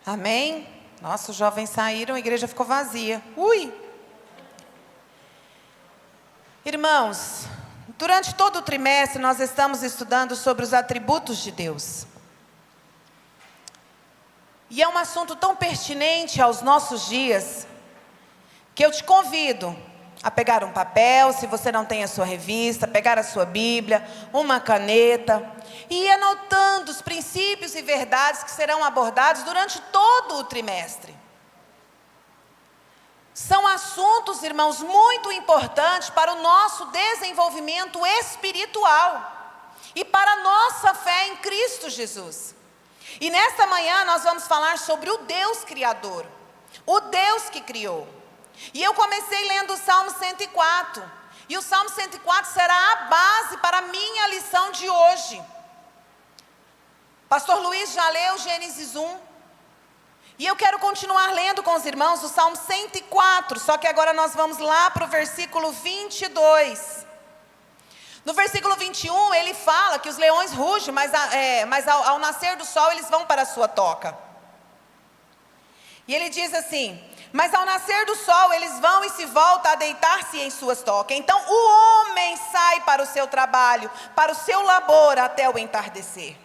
Amém? Nossa, os jovens saíram, a igreja ficou vazia. Ui! Irmãos, durante todo o trimestre nós estamos estudando sobre os atributos de Deus. E é um assunto tão pertinente aos nossos dias, que eu te convido a pegar um papel, se você não tem a sua revista, pegar a sua Bíblia, uma caneta, e ir anotando os princípios e verdades que serão abordados durante todo o trimestre. São assuntos, irmãos, muito importantes para o nosso desenvolvimento espiritual e para a nossa fé em Cristo Jesus. E nesta manhã nós vamos falar sobre o Deus Criador, o Deus que criou. E eu comecei lendo o Salmo 104, e o Salmo 104 será a base para a minha lição de hoje. Pastor Luiz já leu Gênesis 1, e eu quero continuar lendo com os irmãos o Salmo 104, só que agora nós vamos lá para o versículo 22. No versículo 21, ele fala que os leões rugem, mas ao nascer do sol eles vão para a sua toca. E ele diz assim: mas ao nascer do sol eles vão e se voltam a deitar-se em suas tocas. Então o homem sai para o seu trabalho, para o seu labor até o entardecer.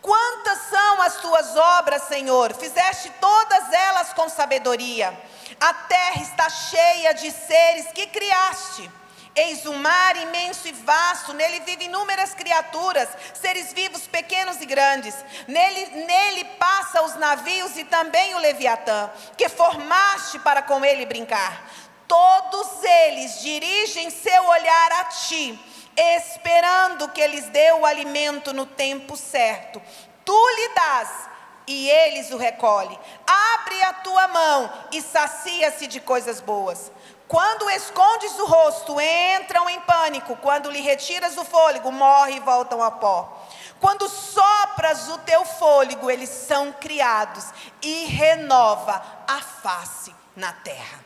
Quantas são as tuas obras, Senhor? Fizeste todas elas com sabedoria. A terra está cheia de seres que criaste. Eis um mar imenso e vasto, nele vivem inúmeras criaturas, seres vivos pequenos e grandes. Nele passa os navios e também o Leviatã, que formaste para com ele brincar. Todos eles dirigem seu olhar a ti, esperando que lhes dê o alimento no tempo certo. Tu lhe dás e eles o recolhem. Abre a tua mão e sacia-se de coisas boas. Quando escondes o rosto, entram em pânico. Quando lhe retiras o fôlego, morrem e voltam a pó. Quando sopras o teu fôlego, eles são criados e renova a face na terra.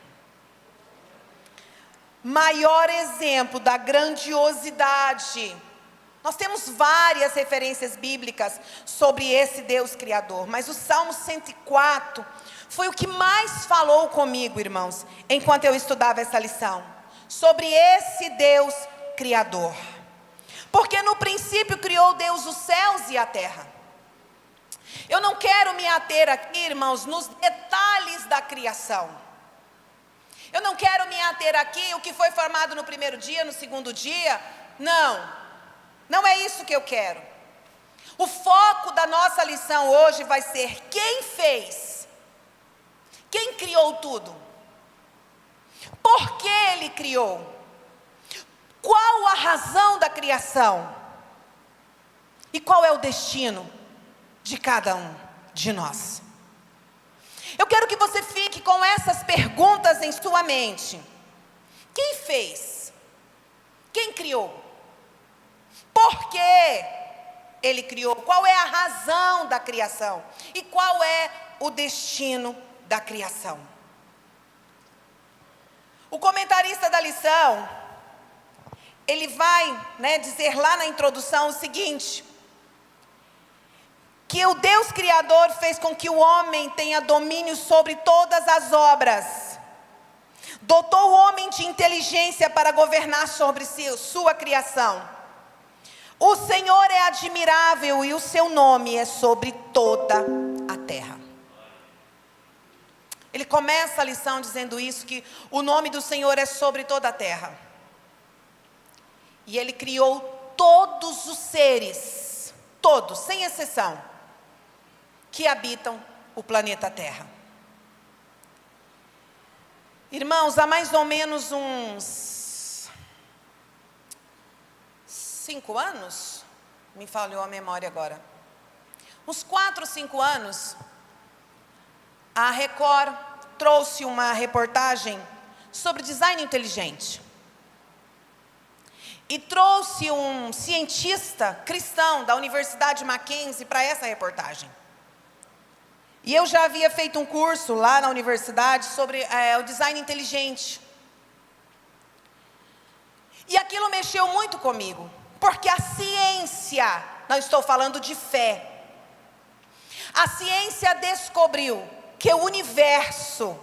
Maior exemplo da grandiosidade. Nós temos várias referências bíblicas sobre esse Deus Criador, mas o Salmo 104 foi o que mais falou comigo, irmãos, enquanto eu estudava essa lição, sobre esse Deus Criador. Porque no princípio criou Deus os céus e a terra. Eu não quero me ater aqui, irmãos, nos detalhes da criação. Eu não quero me ater aqui o que foi formado no primeiro dia, no segundo dia. Não é isso que eu quero. O foco da nossa lição hoje vai ser quem fez. Quem criou tudo? Por que ele criou? Qual a razão da criação? E qual é o destino de cada um de nós? Eu quero que você fique com essas perguntas em sua mente. Quem fez? Quem criou? Por que ele criou? Qual é a razão da criação? E qual é o destino da criação? O comentarista da lição, ele vai dizer lá na introdução o seguinte: que o Deus Criador fez com que o homem tenha domínio sobre todas as obras, dotou o homem de inteligência para governar sobre sua criação. O Senhor é admirável e o seu nome é sobre toda a terra. Ele começa a lição dizendo isso, que o nome do Senhor é sobre toda a terra. E ele criou todos os seres, todos, sem exceção, que habitam o planeta Terra. Irmãos, há mais ou menos uns 5 anos, me falhou a memória agora, uns 4 ou 5 anos, a Record trouxe uma reportagem sobre design inteligente. E trouxe um cientista cristão da Universidade Mackenzie para essa reportagem. E eu já havia feito um curso lá na universidade sobre o design inteligente. E aquilo mexeu muito comigo, porque a ciência, não estou falando de fé, A ciência descobriu que o universo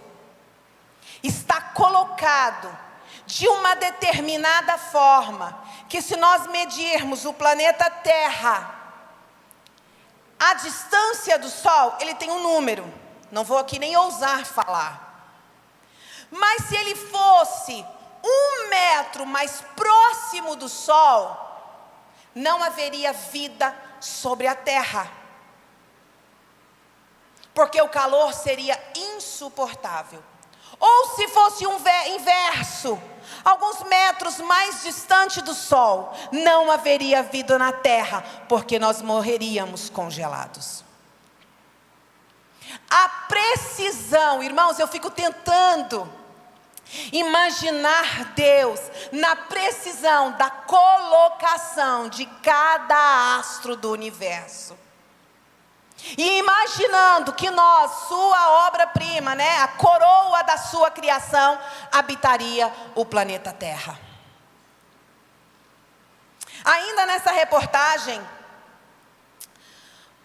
está colocado de uma determinada forma, que se nós medirmos o planeta Terra, a distância do Sol, ele tem um número, não vou aqui nem ousar falar, mas se ele fosse 1 metro mais próximo do Sol, não haveria vida sobre a Terra, porque o calor seria insuportável. Ou se fosse um inverso, alguns metros mais distante do Sol, não haveria vida na Terra, porque nós morreríamos congelados. A precisão, irmãos, eu fico tentando imaginar Deus na precisão da colocação de cada astro do universo. E imaginando que nós, sua obra-prima, a coroa da sua criação, habitaria o planeta Terra. Ainda nessa reportagem,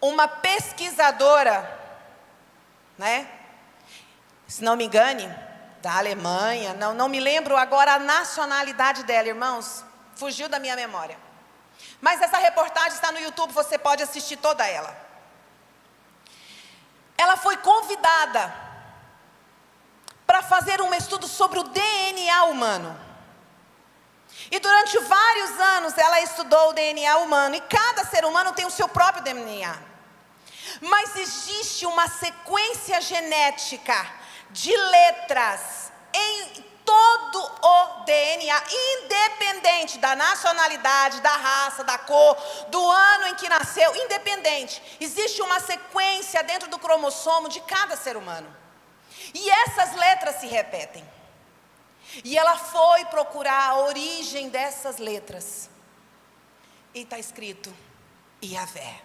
uma pesquisadora, se não me engane, da Alemanha, não me lembro agora a nacionalidade dela, irmãos, fugiu da minha memória. Mas essa reportagem está no YouTube, você pode assistir toda ela. Ela foi convidada para fazer um estudo sobre o DNA humano. E durante vários anos ela estudou o DNA humano. E cada ser humano tem o seu próprio DNA. Mas existe uma sequência genética de letras em todo o DNA, independente da nacionalidade, da raça, da cor, do ano em que nasceu, independente. Existe uma sequência dentro do cromossomo de cada ser humano. E essas letras se repetem. E ela foi procurar a origem dessas letras. E está escrito Yahvé.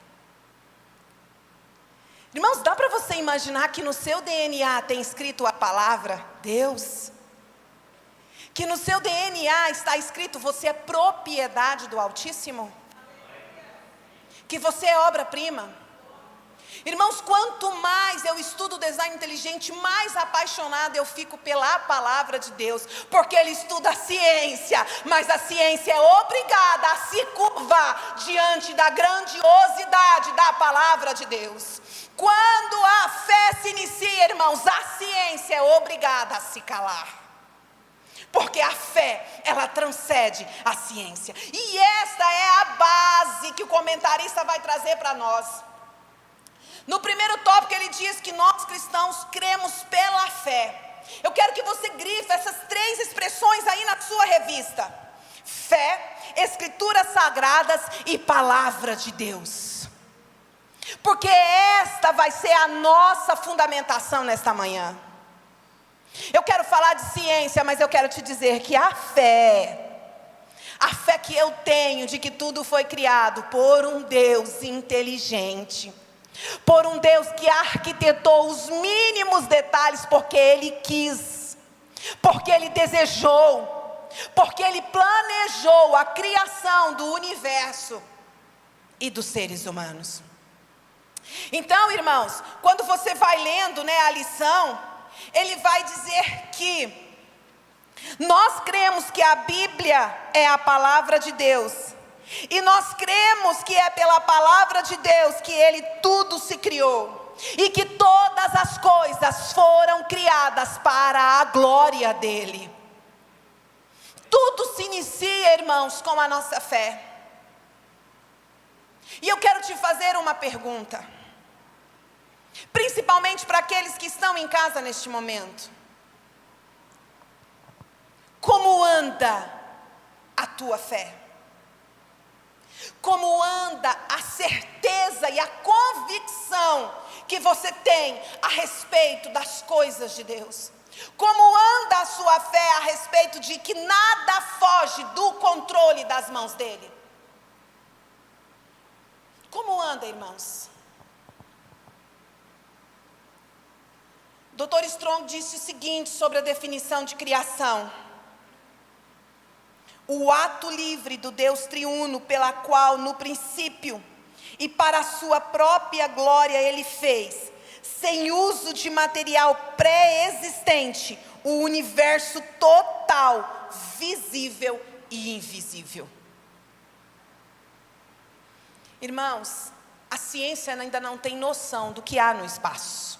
Irmãos, dá para você imaginar que no seu DNA tem escrito a palavra Deus? Que no seu DNA está escrito: você é propriedade do Altíssimo? Que você é obra-prima? Irmãos, quanto mais eu estudo design inteligente, mais apaixonada eu fico pela palavra de Deus, porque ele estuda a ciência, mas a ciência é obrigada a se curvar diante da grandiosidade da palavra de Deus. Quando a fé se inicia, irmãos, a ciência é obrigada a se calar. Porque a fé, ela transcende a ciência. E esta é a base que o comentarista vai trazer para nós. No primeiro tópico ele diz que nós cristãos cremos pela fé. Eu quero que você grife essas 3 expressões aí na sua revista: fé, escrituras sagradas e palavra de Deus. Porque esta vai ser a nossa fundamentação nesta manhã. Eu quero falar de ciência, mas eu quero te dizer que a fé que eu tenho de que tudo foi criado por um Deus inteligente, por um Deus que arquitetou os mínimos detalhes porque Ele quis, porque Ele desejou, porque Ele planejou a criação do universo e dos seres humanos. Então, irmãos, quando você vai lendo a lição, ele vai dizer que nós cremos que a Bíblia é a palavra de Deus. E nós cremos que é pela palavra de Deus que tudo se criou. E que todas as coisas foram criadas para a glória dele. Tudo se inicia, irmãos, com a nossa fé. E eu quero te fazer uma pergunta. Principalmente para aqueles que estão em casa neste momento. Como anda a tua fé? Como anda a certeza e a convicção que você tem a respeito das coisas de Deus? Como anda a sua fé a respeito de que nada foge do controle das mãos dele? Como anda, irmãos? Dr. Strong disse o seguinte sobre a definição de criação: o ato livre do Deus triuno, pela qual no princípio e para a sua própria glória Ele fez, sem uso de material pré-existente, o universo total, visível e invisível. Irmãos, a ciência ainda não tem noção do que há no espaço.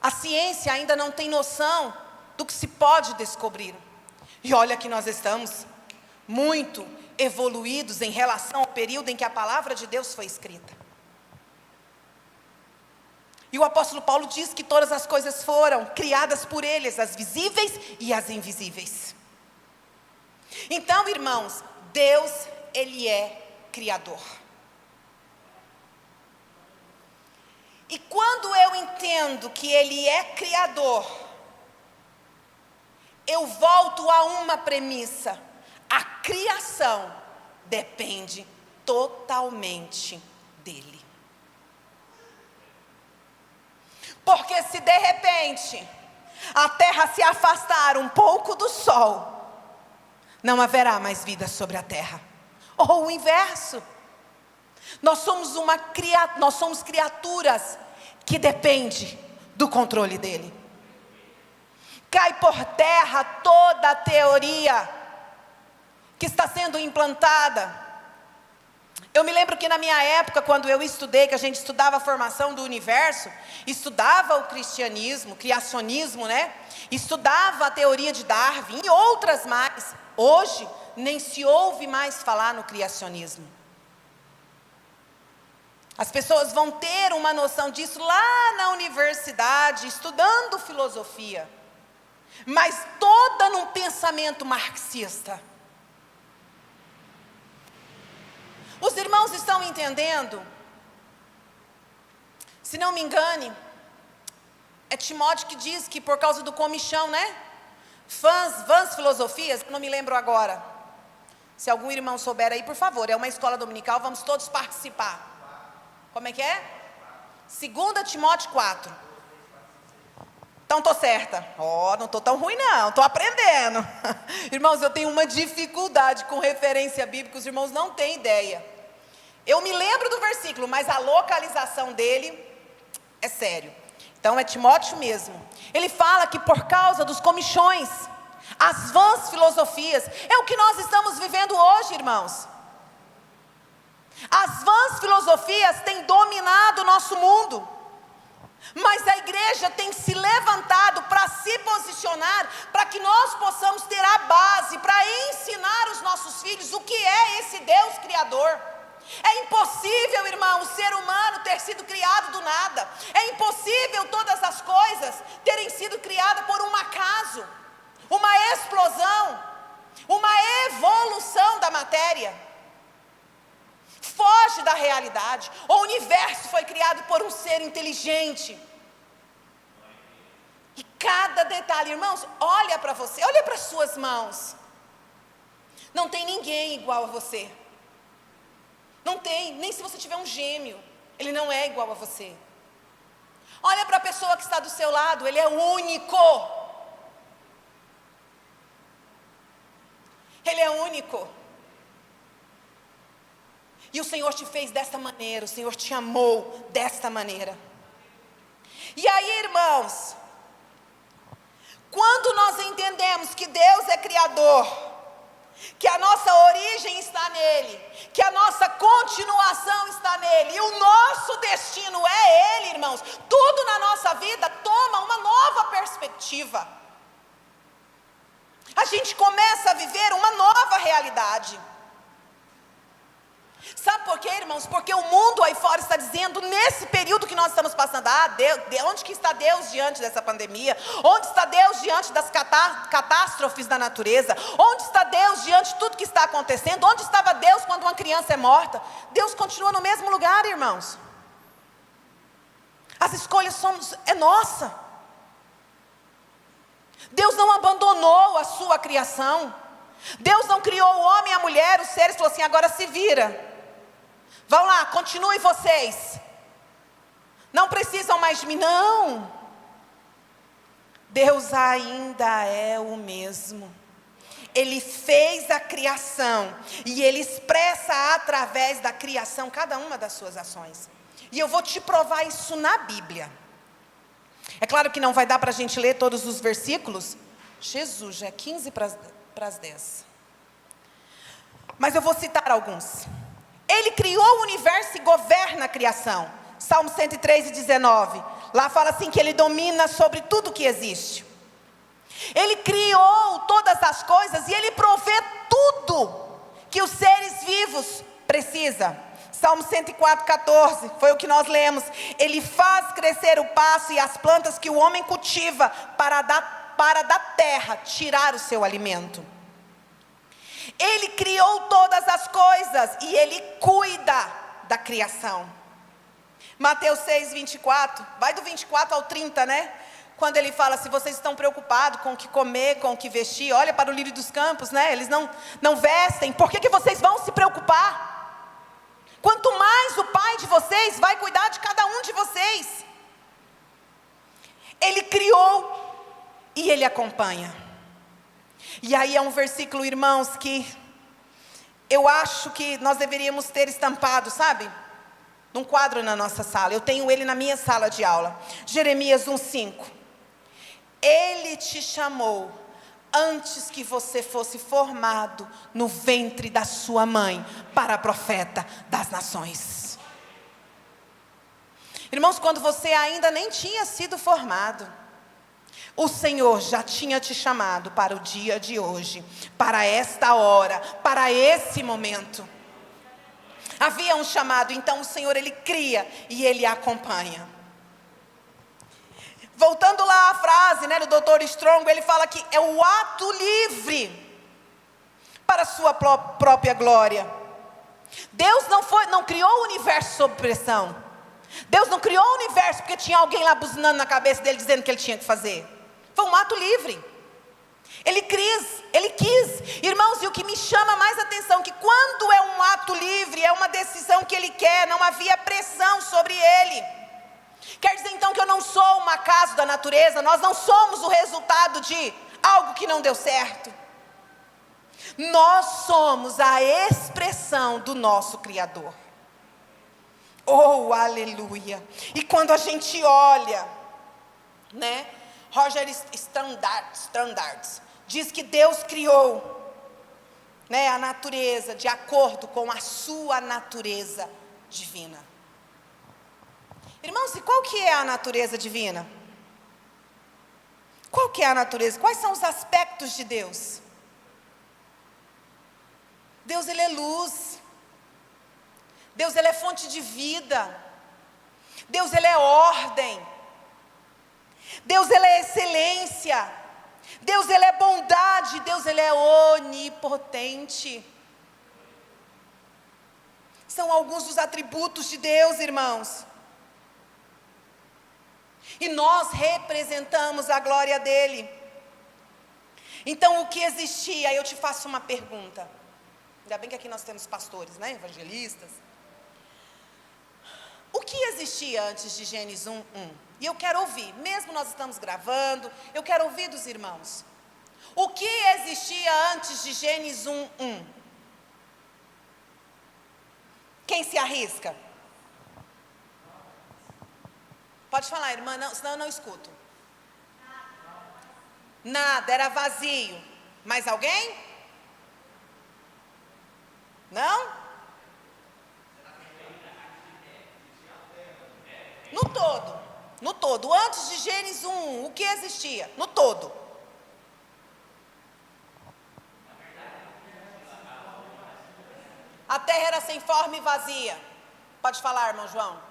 A ciência ainda não tem noção do que se pode descobrir. E olha que nós estamos muito evoluídos em relação ao período em que a palavra de Deus foi escrita. E o apóstolo Paulo diz que todas as coisas foram criadas por Ele, as visíveis e as invisíveis. Então, irmãos, Deus, Ele é Criador. E quando eu entendo que Ele é Criador, eu volto a uma premissa: a criação depende totalmente dEle. Porque se de repente a terra se afastar um pouco do sol, não haverá mais vida sobre a terra. Ou o inverso. Nós somos criaturas que dependem do controle dEle. Cai por terra toda a teoria que está sendo implantada. Eu me lembro que na minha época, quando eu estudei, que a gente estudava a formação do universo, estudava o cristianismo, criacionismo, né? Estudava a teoria de Darwin e outras mais. Hoje, nem se ouve mais falar no criacionismo. As pessoas vão ter uma noção disso lá na universidade, estudando filosofia. Mas toda num pensamento marxista. Os irmãos estão entendendo? Se não me engane, é Timóteo que diz que por causa do comichão, né? Vãs filosofias, não me lembro agora. Se algum irmão souber aí, por favor, é uma escola dominical, vamos todos participar. Como é que é? 2 Timóteo 4. Então estou certa. Não estou tão ruim não, estou aprendendo. Irmãos, eu tenho uma dificuldade com referência bíblica, os irmãos não têm ideia. Eu me lembro do versículo, mas a localização dele é sério. Então é Timóteo mesmo. Ele fala que por causa dos comichões, as vãs filosofias, é o que nós estamos vivendo hoje, irmãos. As vãs filosofias têm dominado o nosso mundo. Mas a igreja tem se levantado para se posicionar, para que nós possamos ter a base, para ensinar os nossos filhos o que é esse Deus Criador. É impossível, irmão, o ser humano ter sido criado do nada. É impossível todas as coisas terem sido criadas por um acaso, uma explosão, uma evolução da matéria. Foge da realidade. O universo foi criado por um ser inteligente. E cada detalhe, irmãos, olha para você, olha para as suas mãos. Não tem ninguém igual a você. Não tem, nem se você tiver um gêmeo, ele não é igual a você. Olha para a pessoa que está do seu lado, ele é único. Ele é único. E o Senhor te fez desta maneira, o Senhor te amou desta maneira. E aí, irmãos, quando nós entendemos que Deus é Criador, que a nossa origem está nele, que a nossa continuação está nele, e o nosso destino é ele, irmãos, tudo na nossa vida toma uma nova perspectiva. A gente começa a viver uma nova realidade. Sabe por quê, irmãos? Porque o mundo aí fora está dizendo, nesse período que nós estamos passando, Deus, onde que está Deus diante dessa pandemia? Onde está Deus diante das catástrofes da natureza? Onde está Deus diante de tudo que está acontecendo? Onde estava Deus quando uma criança é morta? Deus continua no mesmo lugar, irmãos. As escolhas é nossa. Deus não abandonou a sua criação. Deus não criou o homem e a mulher, os seres, falou assim, agora se vira. Vão lá, continuem vocês. Não precisam mais de mim, não. Deus ainda é o mesmo. Ele fez a criação, e Ele expressa através da criação cada uma das suas ações. E eu vou te provar isso na Bíblia. É claro que não vai dar para a gente ler todos os versículos. Jesus, já é 15 para as 10. Mas eu vou citar alguns. Ele criou o universo e governa a criação. Salmo 103:19. Lá fala assim que Ele domina sobre tudo que existe. Ele criou todas as coisas e Ele provê tudo que os seres vivos precisam. Salmo 104:14, foi o que nós lemos. Ele faz crescer o pasto e as plantas que o homem cultiva para da terra tirar o seu alimento. Ele criou todas as coisas e Ele cuida da criação. Mateus 6:24, vai do 24 ao 30, né? Quando Ele fala, se vocês estão preocupados com o que comer, com o que vestir, olha para o lírio dos campos, né? Eles não vestem, por que vocês vão se preocupar? Quanto mais o Pai de vocês vai cuidar de cada um de vocês. Ele criou e Ele acompanha. E aí é um versículo, irmãos, que eu acho que nós deveríamos ter estampado, sabe? Num quadro na nossa sala. Eu tenho ele na minha sala de aula. Jeremias 1:5. Ele te chamou antes que você fosse formado no ventre da sua mãe para profeta das nações. Irmãos, quando você ainda nem tinha sido formado, o Senhor já tinha te chamado para o dia de hoje, para esta hora, para esse momento. Havia um chamado, então o Senhor, Ele cria e Ele acompanha. Voltando lá à frase, né, do Dr. Strong, ele fala que é o ato livre para a sua própria glória. Deus não criou o universo sob pressão. Deus não criou o universo porque tinha alguém lá buzinando na cabeça dele dizendo que ele tinha que fazer. Foi um ato livre. Ele quis. Irmãos, e o que me chama mais atenção, que quando é um ato livre, é uma decisão que Ele quer, não havia pressão sobre Ele. Quer dizer então que eu não sou um acaso da natureza, nós não somos o resultado de algo que não deu certo. Nós somos a expressão do nosso Criador. Oh, aleluia! E quando a gente olha, né, Roger Standards diz que Deus criou, né, a natureza de acordo com a sua natureza divina. Irmãos, e qual que é a natureza divina? Qual que é a natureza? Quais são os aspectos de Deus? Deus, Ele é luz. Deus, Ele é fonte de vida. Deus, Ele é ordem. Deus, Ele é excelência. Deus, Ele é bondade. Deus, Ele é onipotente. São alguns dos atributos de Deus, irmãos. E nós representamos a glória dEle. Então o que existia? Eu te faço uma pergunta. Ainda bem que aqui nós temos pastores, né? Evangelistas. O que existia antes de Gênesis 1:1? E eu quero ouvir, mesmo nós estamos gravando, eu quero ouvir dos irmãos. O que existia antes de Gênesis 1:1? Quem se arrisca? Pode falar, irmã, não, senão eu não escuto. Nada, era vazio. Mais alguém? Não? No todo, antes de Gênesis 1, o que existia? No todo. A terra era sem forma e vazia. Pode falar, irmão João.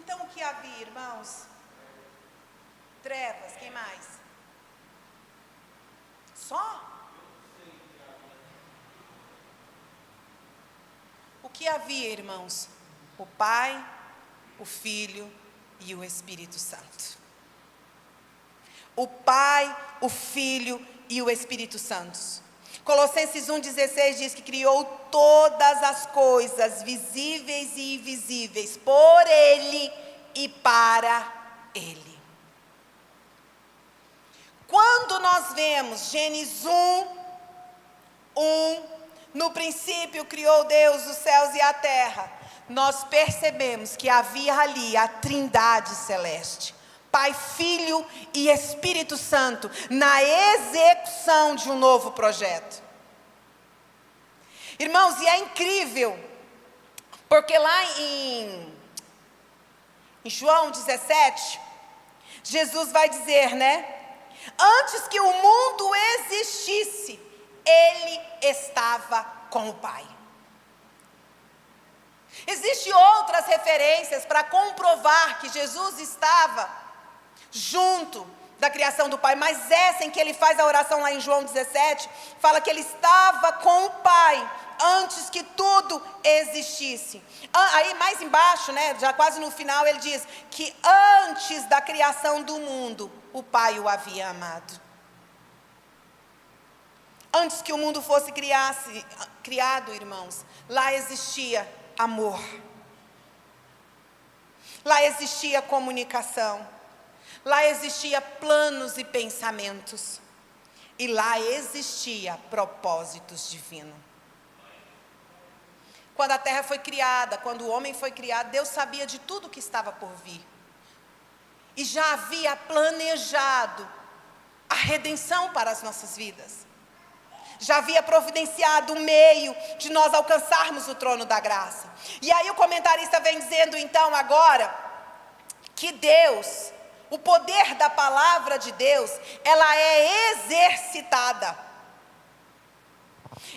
Então o que havia, irmãos? Trevas, quem mais? Só? O que havia, irmãos? O Pai, o Filho e o Espírito Santo. O Pai, o Filho e o Espírito Santo. Colossenses 1,16 diz que criou todas as coisas, visíveis e invisíveis, por Ele e para Ele. Quando nós vemos Gênesis 1, no princípio criou Deus os céus e a terra, nós percebemos que havia ali a Trindade celeste, Pai, Filho e Espírito Santo, na execução de um novo projeto. Irmãos, e é incrível, porque lá em João 17, Jesus vai dizer, né? Antes que o mundo existisse, Ele estava com o Pai. Existem outras referências para comprovar que Jesus estava junto da criação do Pai, mas essa em que ele faz a oração lá em João 17, fala que ele estava com o Pai antes que tudo existisse. Aí mais embaixo, né, já quase no final, ele diz que antes da criação do mundo, o Pai o havia amado. Antes que o mundo fosse criado, irmãos, lá existia amor. Lá existia comunicação. Lá existia planos e pensamentos. E lá existia propósitos divinos. Quando a terra foi criada, quando o homem foi criado, Deus sabia de tudo que estava por vir. E já havia planejado a redenção para as nossas vidas. Já havia providenciado o meio de nós alcançarmos o trono da graça. E aí o comentarista vem dizendo então agora, que Deus, o poder da palavra de Deus, ela é exercitada.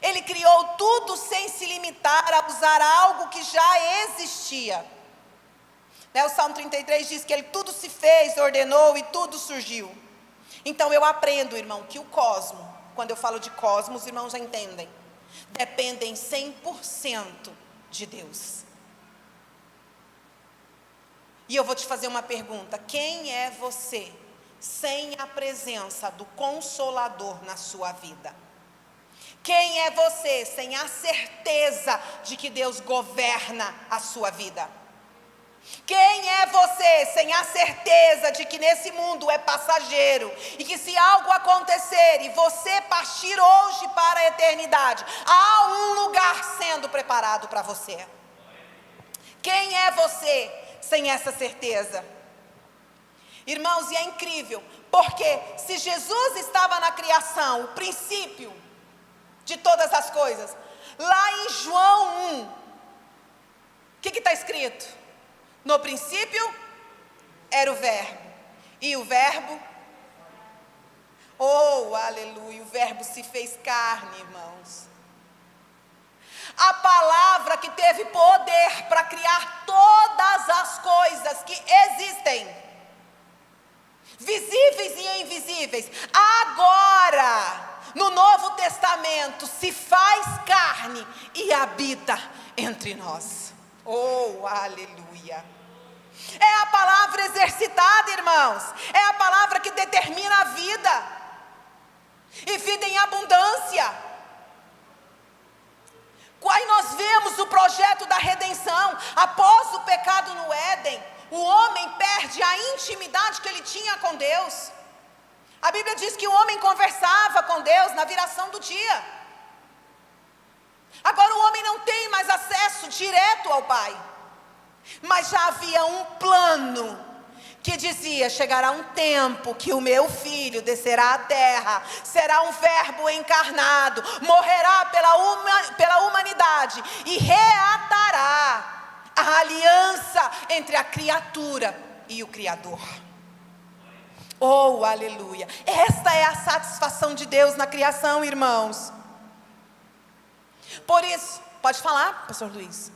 Ele criou tudo sem se limitar a usar algo que já existia. O Salmo 33 diz que ele tudo se fez, ordenou e tudo surgiu. Então eu aprendo, irmão, que o cosmos, quando eu falo de cosmos, os irmãos já entendem, dependem 100% de Deus. E eu vou te fazer uma pergunta: quem é você sem a presença do Consolador na sua vida? Quem é você sem a certeza de que Deus governa a sua vida? Quem é você sem a certeza de que nesse mundo é passageiro e que se algo acontecer e você partir hoje para a eternidade, há um lugar sendo preparado para você? Quem é você sem essa certeza? Irmãos, e é incrível, porque se Jesus estava na criação, o princípio de todas as coisas, lá em João 1, o que está escrito? No princípio era o verbo, e o verbo, oh aleluia, o verbo se fez carne, irmãos. A palavra que teve poder para criar todas as coisas que existem, visíveis e invisíveis, agora, no Novo Testamento, se faz carne e habita entre nós. Oh, aleluia. É a palavra exercitada, irmãos. É a palavra que determina a vida. E vida em abundância. Aí nós vemos o projeto da redenção. Após o pecado no Éden, o homem perde a intimidade que ele tinha com Deus. A Bíblia diz que o homem conversava com Deus na viração do dia. Agora o homem não tem mais acesso direto ao Pai. Mas já havia um plano que dizia: chegará um tempo que o meu filho descerá à terra, será um verbo encarnado, morrerá pela humanidade e reatará a aliança entre a criatura e o Criador. Oh, aleluia. Esta é a satisfação de Deus na criação, irmãos. Por isso, pode falar, pastor Luiz.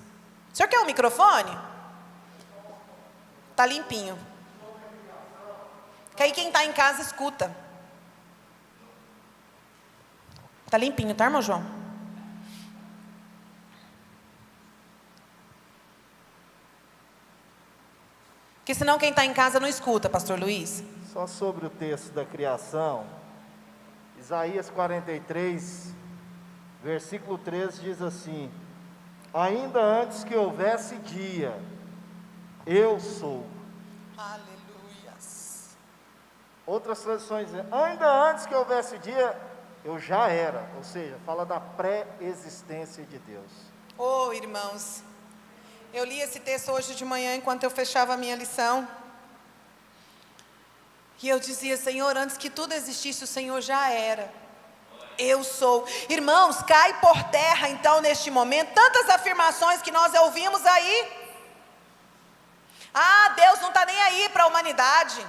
O senhor quer um microfone? Está limpinho. Que aí quem está em casa escuta. Está limpinho, tá, irmão João? Porque senão quem está em casa não escuta, pastor Luiz. Só sobre o texto da criação, Isaías 43, Versículo 13 diz assim: ainda antes que houvesse dia, eu sou. Aleluias. Outras traduções dizem, ainda antes que houvesse dia, eu já era. Ou seja, fala da pré-existência de Deus. Oh, irmãos, eu li esse texto hoje de manhã enquanto eu fechava a minha lição. E eu dizia, Senhor, antes que tudo existisse, o Senhor já era. Eu sou. Irmãos, cai por terra então neste momento tantas afirmações que nós ouvimos aí. Ah, Deus não está nem aí para a humanidade.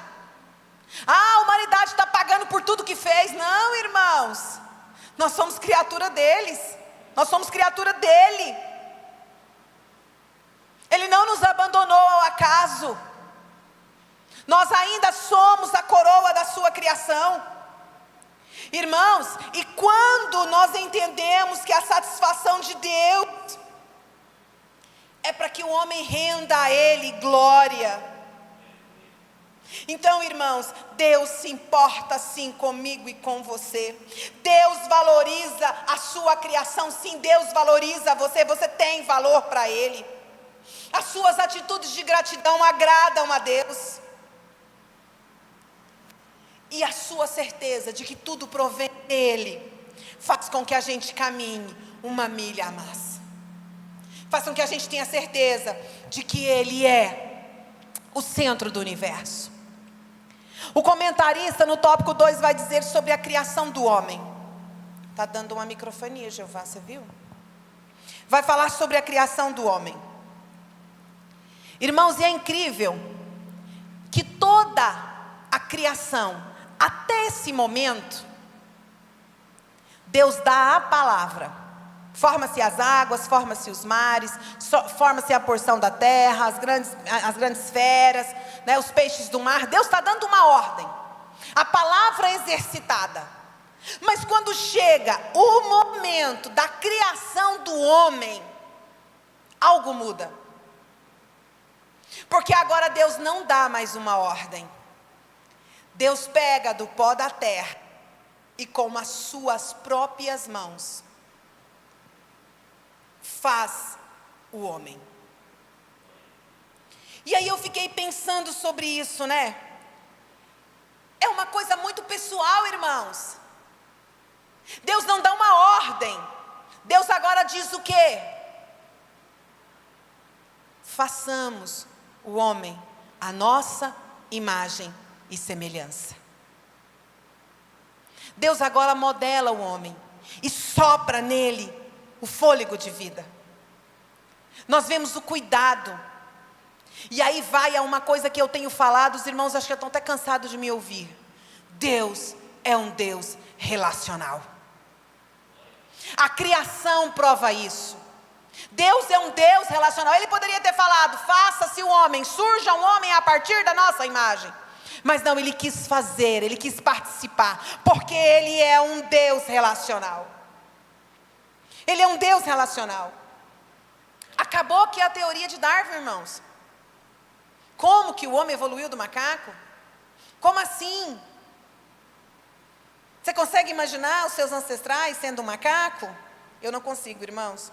Ah, a humanidade está pagando por tudo que fez. Não, irmãos, nós somos criatura deles. Nós somos criatura dele. Ele não nos abandonou ao acaso. Nós ainda somos a coroa da sua criação. Irmãos, e quando nós entendemos que a satisfação de Deus é para que o homem renda a Ele glória. Então, irmãos, Deus se importa sim comigo e com você. Deus valoriza a sua criação, sim, Deus valoriza você, você tem valor para Ele. As suas atitudes de gratidão agradam a Deus. E a sua certeza de que tudo provém dEle faz com que a gente caminhe uma milha a mais. Faz com que a gente tenha certeza de que Ele é o centro do universo. O comentarista no tópico 2 vai dizer sobre a criação do homem. Está dando uma microfonia, Jeová, você viu? Vai falar sobre a criação do homem. Irmãos, e é incrível que toda a criação, até esse momento, Deus dá a palavra. Forma-se as águas, forma-se os mares, forma-se a porção da terra, as grandes feras, né, os peixes do mar. Deus está dando uma ordem, a palavra exercitada. Mas quando chega o momento da criação do homem, algo muda. Porque agora Deus não dá mais uma ordem. Deus pega do pó da terra e com as suas próprias mãos faz o homem. E aí eu fiquei pensando sobre isso, né? É uma coisa muito pessoal, irmãos. Deus não dá uma ordem. Deus agora diz o quê? Façamos o homem a nossa imagem e semelhança. Deus agora modela o homem e sopra nele o fôlego de vida. Nós vemos o cuidado. E aí vai a uma coisa que eu tenho falado, os irmãos acho que estão até cansados de me ouvir. Deus é um Deus relacional. A criação prova isso. Deus é um Deus relacional. Ele poderia ter falado, faça-se o homem, surja um homem a partir da nossa imagem. Mas não, Ele quis fazer, Ele quis participar, porque Ele é um Deus relacional. Ele é um Deus relacional. Acabou aqui a teoria de Darwin, irmãos. Como que o homem evoluiu do macaco? Como assim? Você consegue imaginar os seus ancestrais sendo um macaco? Eu não consigo, irmãos.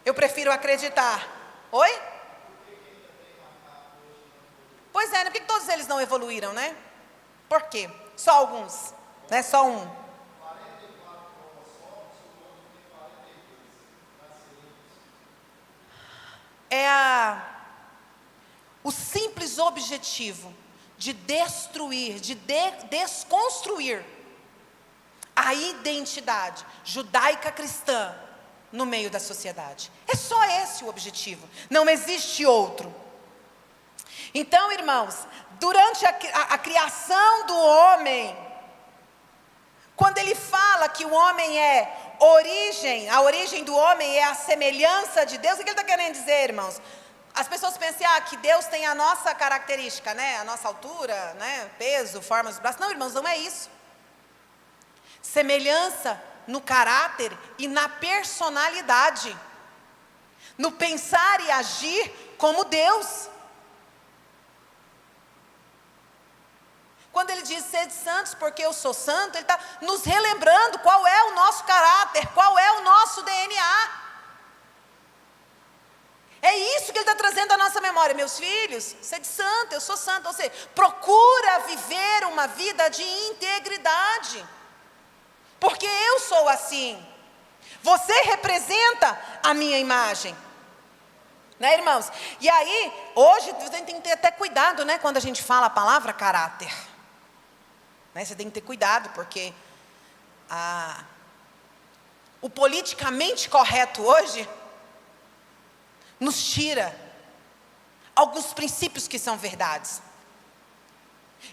Eu prefiro acreditar. Oi? Pois é, por que todos eles não evoluíram, né? Por quê? Só alguns, né? Só um. O simples objetivo de destruir, de desconstruir a identidade judaica cristã no meio da sociedade. É só esse o objetivo, não existe outro. Então, irmãos, durante a criação do homem, quando ele fala que o homem é a origem do homem é a semelhança de Deus, o que ele está querendo dizer, irmãos? As pessoas pensam que Deus tem a nossa característica, né? A nossa altura, né? Peso, forma dos braços. Não, irmãos, não é isso. Semelhança no caráter e na personalidade. No pensar e agir como Deus. Quando ele diz sede santos porque eu sou santo, ele está nos relembrando qual é o nosso caráter, qual é o nosso DNA. É isso que ele está trazendo à nossa memória. Meus filhos, sede santo, eu sou santo. Ou seja, procura viver uma vida de integridade. Porque eu sou assim. Você representa a minha imagem. Né, irmãos? E aí, hoje, você tem que ter até cuidado, né? Quando a gente fala a palavra caráter. Né, você tem que ter cuidado, porque o politicamente correto hoje nos tira alguns princípios que são verdades.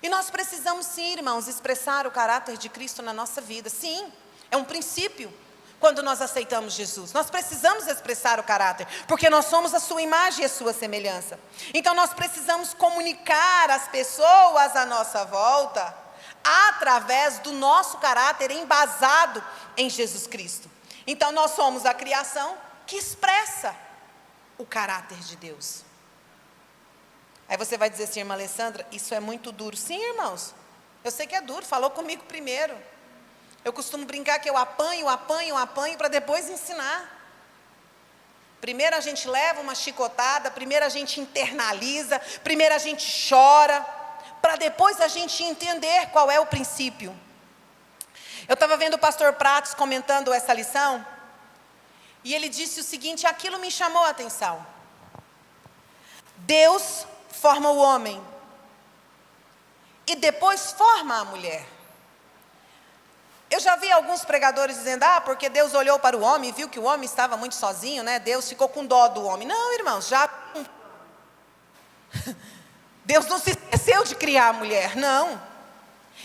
E nós precisamos sim, irmãos, expressar o caráter de Cristo na nossa vida. Sim, é um princípio. Quando nós aceitamos Jesus, nós precisamos expressar o caráter, porque nós somos a sua imagem e a sua semelhança. Então nós precisamos comunicar às pessoas à nossa volta, através do nosso caráter embasado em Jesus Cristo. Então nós somos a criação que expressa o caráter de Deus. Aí você vai dizer assim, irmã Alessandra, isso é muito duro. Sim, irmãos, eu sei que é duro, falou comigo primeiro. Eu costumo brincar que eu apanho para depois ensinar. Primeiro a gente leva uma chicotada, primeiro a gente internaliza, primeiro a gente chora, para depois a gente entender qual é o princípio. Eu estava vendo o pastor Pratos comentando essa lição, e ele disse o seguinte, aquilo me chamou a atenção. Deus forma o homem, e depois forma a mulher. Eu já vi alguns pregadores dizendo, porque Deus olhou para o homem e viu que o homem estava muito sozinho, né? Deus ficou com dó do homem. Não, irmãos, Deus não se esqueceu de criar a mulher, não.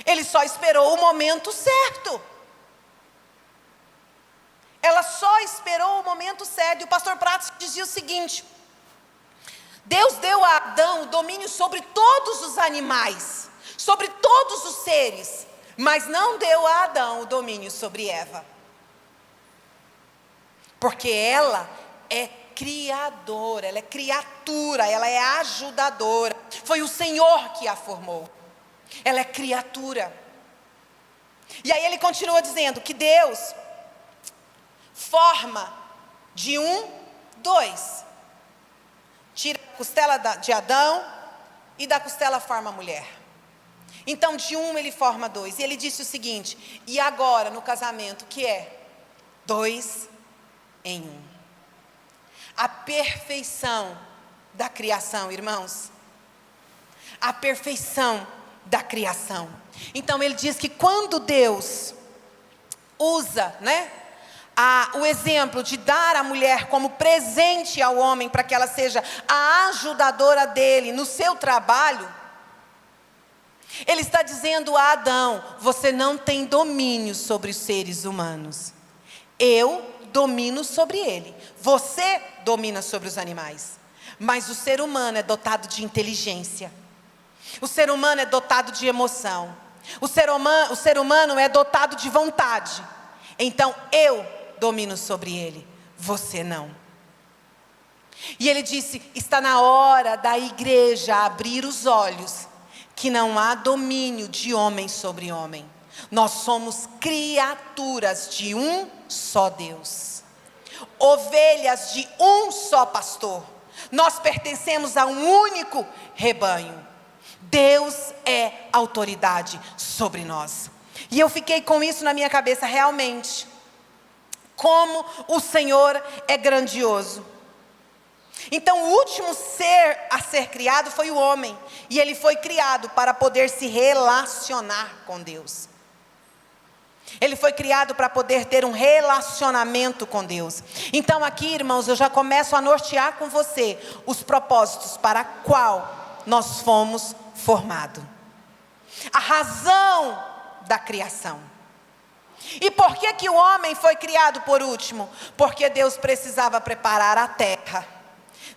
Ele só esperou o momento certo. Ela só esperou o momento certo. E o pastor Pratos dizia o seguinte, Deus deu a Adão o domínio sobre todos os animais, sobre todos os seres, mas não deu a Adão o domínio sobre Eva. Porque ela é criadora, ela é criatura, ela é ajudadora. Foi o Senhor que a formou. Ela é criatura. E aí ele continua dizendo que Deus forma de dois. Tira a costela de Adão e da costela forma a mulher. Então de ele forma dois. E ele disse o seguinte, e agora no casamento, que é 2 em 1. A perfeição da criação, irmãos. A perfeição da criação. Então ele diz que quando Deus usa, o exemplo de dar a mulher como presente ao homem, para que ela seja a ajudadora dele no seu trabalho, ele está dizendo a Adão, você não tem domínio sobre os seres humanos. Eu domino sobre ele. Você domina sobre os animais. Mas o ser humano é dotado de inteligência. O ser humano é dotado de emoção. O ser humano é dotado de vontade. Então eu domino sobre ele, você não. E ele disse, está na hora da igreja abrir os olhos, que não há domínio de homem sobre homem. Nós somos criaturas de um só Deus. Ovelhas de um só pastor. Nós pertencemos a um único rebanho. Deus é autoridade sobre nós. E eu fiquei com isso na minha cabeça, realmente. Como o Senhor é grandioso. Então o último ser a ser criado foi o homem. E ele foi criado para poder se relacionar com Deus. Ele foi criado para poder ter um relacionamento com Deus. Então aqui, irmãos, eu já começo a nortear com você os propósitos para qual nós fomos formados. A razão da criação. E por que o homem foi criado por último? Porque Deus precisava preparar a terra.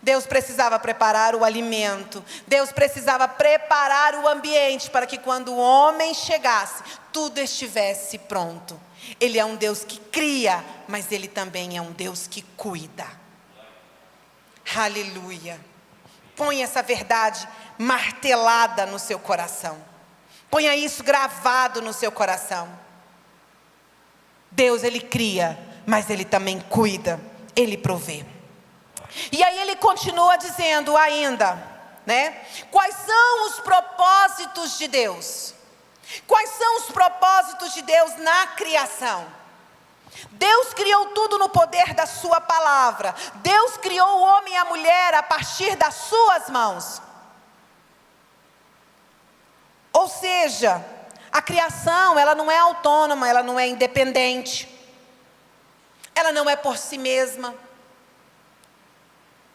Deus precisava preparar o alimento. Deus precisava preparar o ambiente para que quando o homem chegasse, tudo estivesse pronto. Ele é um Deus que cria, mas Ele também é um Deus que cuida. Aleluia. Põe essa verdade martelada no seu coração. Ponha isso gravado no seu coração. Deus, Ele cria, mas Ele também cuida, Ele provê. E aí ele continua dizendo ainda, né? Quais são os propósitos de Deus? Quais são os propósitos de Deus na criação? Deus criou tudo no poder da sua palavra. Deus criou o homem e a mulher a partir das suas mãos. Ou seja, a criação, ela não é autônoma, ela não é independente. Ela não é por si mesma.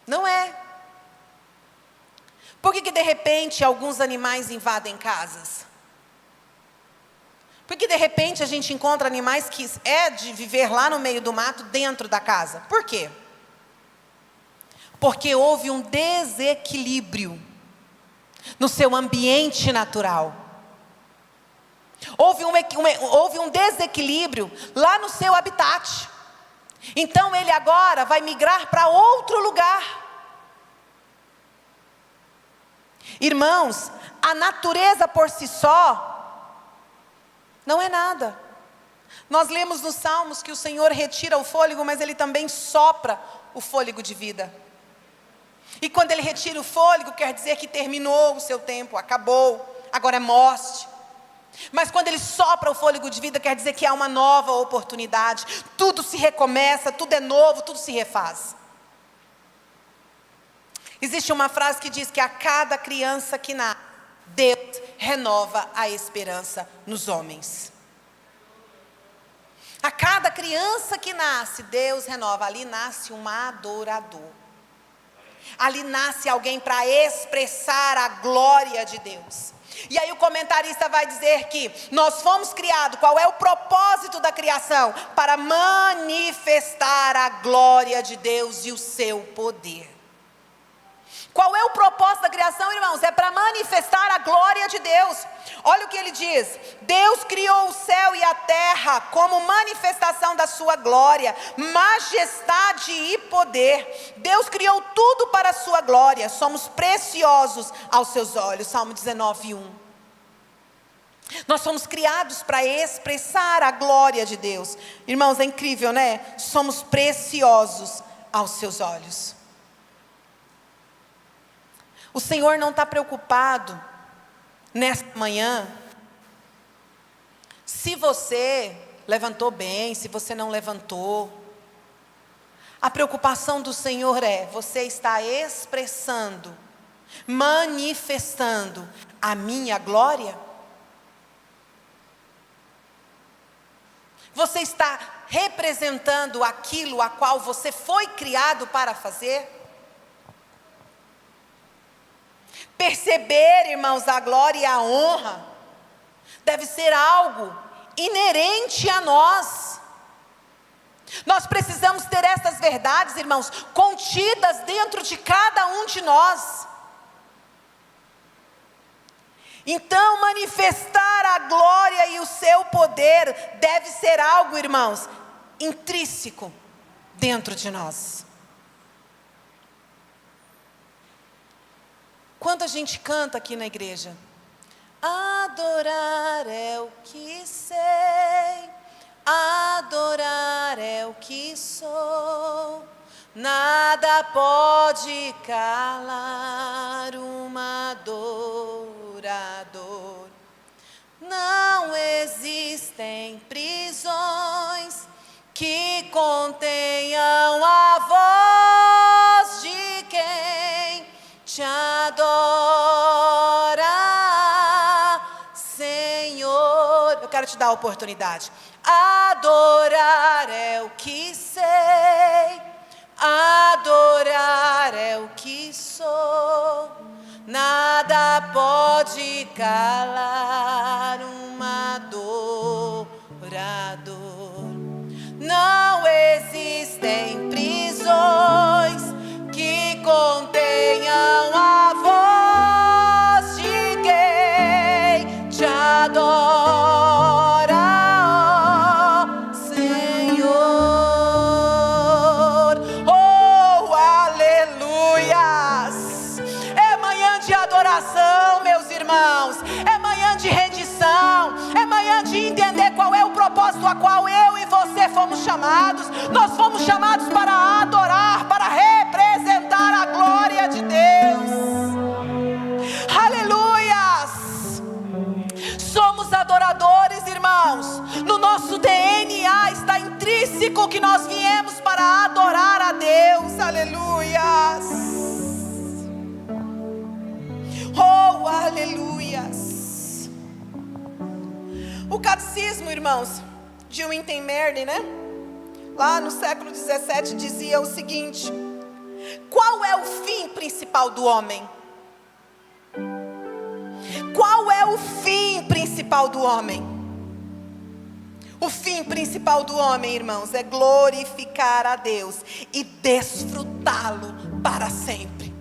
Não é. Por que de repente alguns animais invadem casas? Por que de repente a gente encontra animais que é de viver lá no meio do mato, dentro da casa? Por quê? Porque houve um desequilíbrio no seu ambiente natural. Houve um desequilíbrio lá no seu habitat. Então ele agora vai migrar para outro lugar. Irmãos, a natureza por si só não é nada. Nós lemos nos Salmos que o Senhor retira o fôlego, mas Ele também sopra o fôlego de vida. E quando Ele retira o fôlego, quer dizer que terminou o seu tempo, acabou, agora é morte. Mas quando Ele sopra o fôlego de vida, quer dizer que há uma nova oportunidade. Tudo se recomeça, tudo é novo, tudo se refaz. Existe uma frase que diz que a cada criança que nasce, Deus renova a esperança nos homens. A cada criança que nasce, Deus renova. Ali nasce um adorador. Ali nasce alguém para expressar a glória de Deus. E aí o comentarista vai dizer que nós fomos criados, qual é o propósito da criação? Para manifestar a glória de Deus e o seu poder. Qual é o propósito da criação, irmãos? É para manifestar a glória de Deus. Olha o que ele diz: Deus criou o céu e a terra como manifestação da sua glória, majestade e poder. Deus criou tudo para a sua glória. Somos preciosos aos seus olhos. Salmo 19:1. Nós somos criados para expressar a glória de Deus. Irmãos, é incrível, né? Somos preciosos aos seus olhos. O Senhor não está preocupado nesta manhã se você levantou bem, se você não levantou. A preocupação do Senhor é: você está expressando, manifestando a minha glória? Você está representando aquilo a qual você foi criado para fazer? Perceber, irmãos, a glória e a honra deve ser algo inerente a nós. Nós precisamos ter essas verdades, irmãos, contidas dentro de cada um de nós. Então, manifestar a glória e o seu poder deve ser algo, irmãos, intrínseco dentro de nós. Quando a gente canta aqui na igreja, adorar é o que sei, adorar é o que sou, nada pode calar um adorador. Não existem prisões que contenham a voz de quem te adora, Senhor. Eu quero te dar a oportunidade. Adorar é o que sei, adorar é o que sou, nada pode calar um adorador. Não existem prisões que contenham a voz de quem te adora, Senhor. Oh, aleluias! É manhã de adoração, meus irmãos. É manhã de rendição. propósito a qual eu e você fomos chamados. Nós fomos chamados para adorar, para representar a glória de Deus. Aleluias! Somos adoradores, irmãos. No nosso DNA está intrínseco que nós viemos para adorar a Deus. Aleluias! Oh, aleluias! O catecismo, irmãos, de Wittenberg, né? Lá no século 17 dizia o seguinte: qual é o fim principal do homem? Qual é o fim principal do homem? O fim principal do homem, irmãos, é glorificar a Deus e desfrutá-lo para sempre.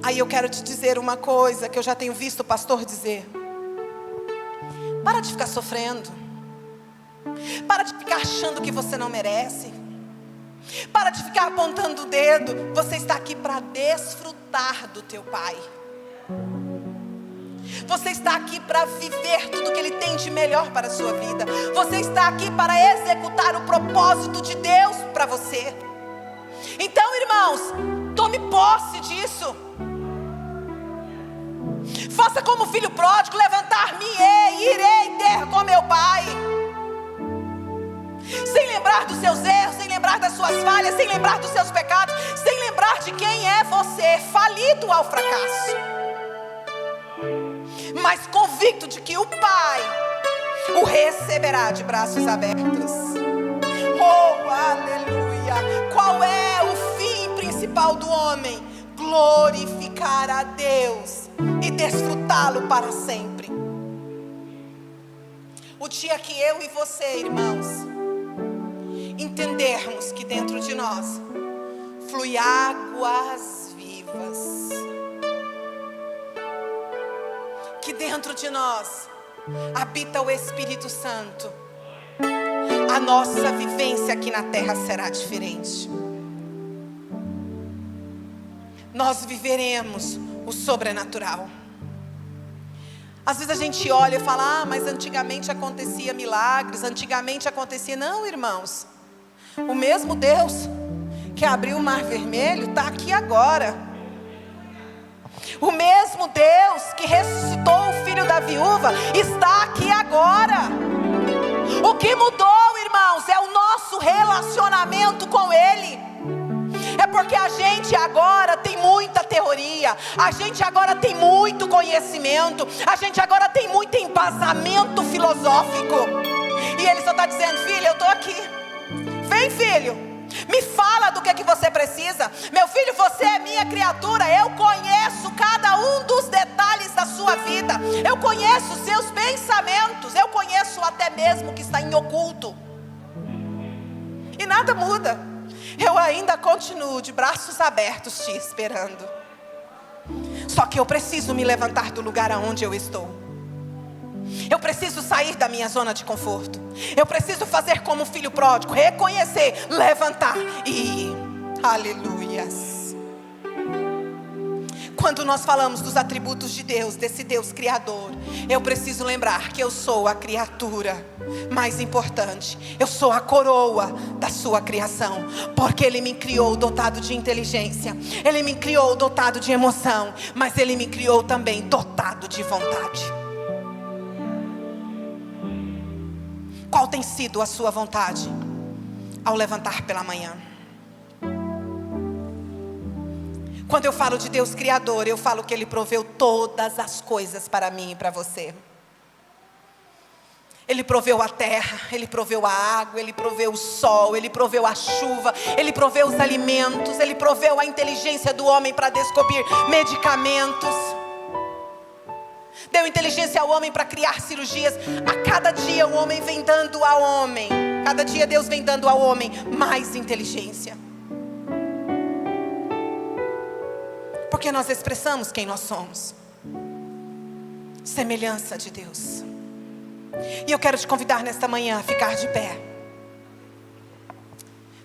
Aí eu quero te dizer uma coisa que eu já tenho visto o pastor dizer: para de ficar sofrendo, para de ficar achando que você não merece, para de ficar apontando o dedo. Você está aqui para desfrutar do teu Pai. Você está aqui para viver tudo que Ele tem de melhor para a sua vida. Você está aqui para executar o propósito de Deus para você. Então, irmãos, tome posse disso. Faça como o filho pródigo: levantar-me-ei, irei ter com meu pai. Sem lembrar dos seus erros, sem lembrar das suas falhas, sem lembrar dos seus pecados, sem lembrar de quem é você, falido ao fracasso, mas convicto de que o Pai o receberá de braços abertos. Oh, aleluia! Qual é o fim principal do homem? Glorificar a Deus e desfrutá-lo para sempre. O dia que eu e você, irmãos, entendermos que dentro de nós flui águas vivas, que dentro de nós habita o Espírito Santo, a nossa vivência aqui na terra será diferente. Nós viveremos o sobrenatural. Às vezes a gente olha e fala: ah, mas antigamente acontecia milagres, antigamente acontecia. Não, irmãos, o mesmo Deus que abriu o mar vermelho está aqui agora. O mesmo Deus que ressuscitou o filho da viúva está aqui agora. O que mudou, irmãos, é o nosso relacionamento com Ele. É porque a gente agora tem muita teoria, a gente agora tem muito conhecimento, a gente agora tem muito embasamento filosófico. E Ele só está dizendo: filho, eu estou aqui. Vem, filho, me fala do que você precisa. Meu filho, você é minha criatura. Eu conheço cada um dos detalhes da sua vida. Eu conheço os seus pensamentos. Eu conheço até mesmo o que está em oculto. E nada muda. Eu ainda continuo de braços abertos te esperando. Só que eu preciso me levantar do lugar aonde eu estou. Eu preciso sair da minha zona de conforto. Eu preciso fazer como o filho pródigo: reconhecer, levantar e ir. Aleluias. Quando nós falamos dos atributos de Deus, desse Deus criador, eu preciso lembrar que eu sou a criatura mais importante. Eu sou a coroa da sua criação, porque Ele me criou dotado de inteligência, Ele me criou dotado de emoção, mas Ele me criou também dotado de vontade. Qual tem sido a sua vontade ao levantar pela manhã? Quando eu falo de Deus criador, eu falo que Ele proveu todas as coisas para mim e para você. Ele proveu a terra, Ele proveu a água, Ele proveu o sol, Ele proveu a chuva, Ele proveu os alimentos, Ele proveu a inteligência do homem para descobrir medicamentos. Deu inteligência ao homem para criar cirurgias. A cada dia o homem vem dando ao homem, cada dia Deus vem dando ao homem mais inteligência. Porque nós expressamos quem nós somos. Semelhança de Deus. E eu quero te convidar nesta manhã a ficar de pé.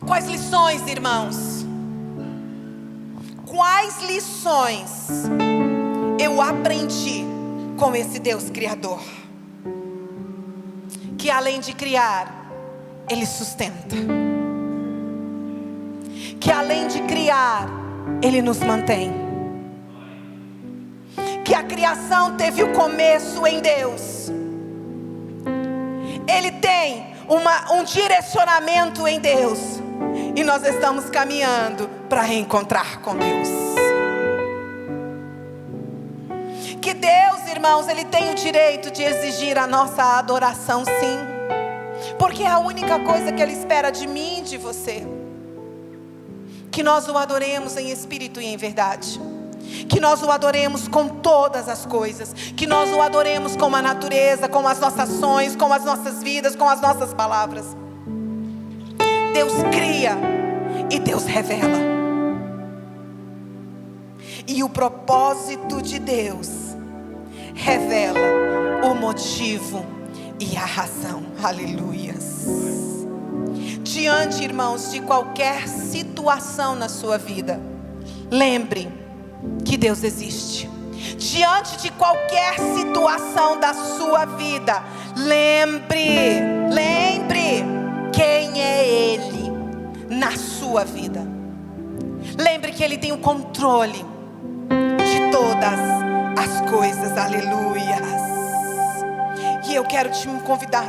Quais lições, irmãos? Quais lições eu aprendi com esse Deus criador? que além de criar, Ele sustenta. Que além de criar, Ele nos mantém. Que a criação teve o começo em Deus. Ele tem um direcionamento em Deus. E nós estamos caminhando para reencontrar com Deus. Que Deus, irmãos, Ele tem o direito de exigir a nossa adoração, sim. Porque é a única coisa que Ele espera de mim e de você. Que nós o adoremos em espírito e em verdade. Que nós o adoremos com todas as coisas. Que nós o adoremos com a natureza, com as nossas ações, com as nossas vidas, com as nossas palavras. Deus cria e Deus revela. E o propósito de Deus revela o motivo e a razão. Aleluias. Diante, irmãos, de qualquer situação na sua vida, lembre que Deus existe. Diante de qualquer situação da sua vida, lembre quem é Ele na sua vida. Lembre que Ele tem o controle de todas as coisas. Aleluias. E eu quero te convidar